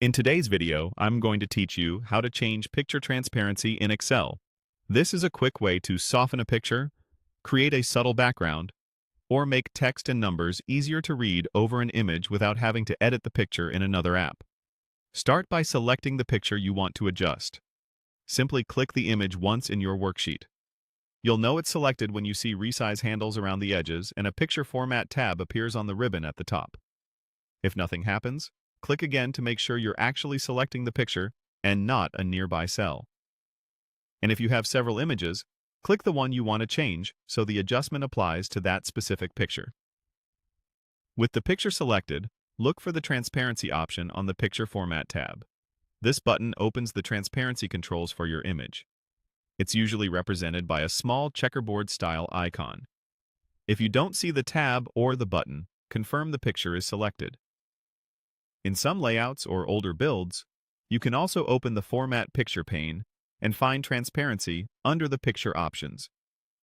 In today's video, I'm going to teach you how to change picture transparency in Excel. This is a quick way to soften a picture, create a subtle background, or make text and numbers easier to read over an image without having to edit the picture in another app. Start by selecting the picture you want to adjust. Simply click the image once in your worksheet. You'll know it's selected when you see resize handles around the edges and a Picture Format tab appears on the ribbon at the top. If nothing happens, click again to make sure you're actually selecting the picture and not a nearby cell. And if you have several images, click the one you want to change so the adjustment applies to that specific picture. With the picture selected, look for the Transparency option on the Picture Format tab. This button opens the transparency controls for your image. It's usually represented by a small checkerboard-style icon. If you don't see the tab or the button, confirm the picture is selected. In some layouts or older builds, you can also open the Format Picture pane and find Transparency under the Picture options,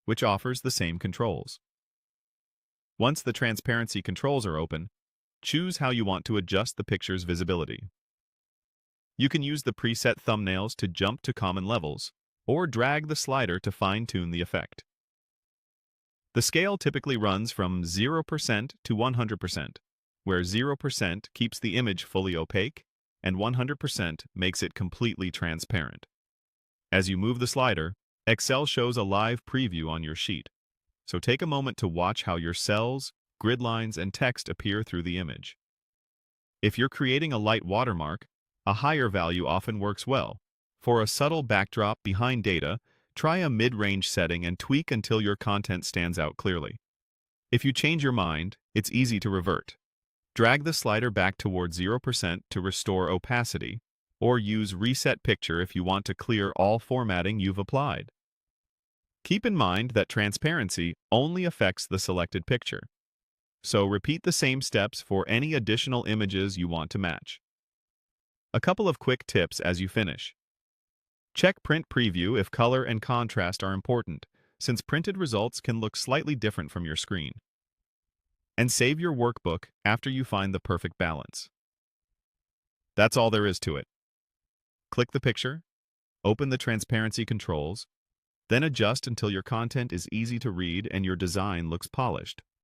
which offers the same controls. Once the transparency controls are open, choose how you want to adjust the picture's visibility. You can use the preset thumbnails to jump to common levels, or drag the slider to fine-tune the effect. The scale typically runs from 0% to 100%, where 0% keeps the image fully opaque and 100% makes it completely transparent. As you move the slider, Excel shows a live preview on your sheet, so take a moment to watch how your cells, grid lines, and text appear through the image. If you're creating a light watermark, a higher value often works well. For a subtle backdrop behind data, try a mid-range setting and tweak until your content stands out clearly. If you change your mind, it's easy to revert. Drag the slider back toward 0% to restore opacity, or use Reset Picture if you want to clear all formatting you've applied. Keep in mind that transparency only affects the selected picture, so repeat the same steps for any additional images you want to match. A couple of quick tips as you finish. Check Print Preview if color and contrast are important, since printed results can look slightly different from your screen. And save your workbook after you find the perfect balance. That's all there is to it. Click the picture, open the transparency controls, then adjust until your content is easy to read and your design looks polished.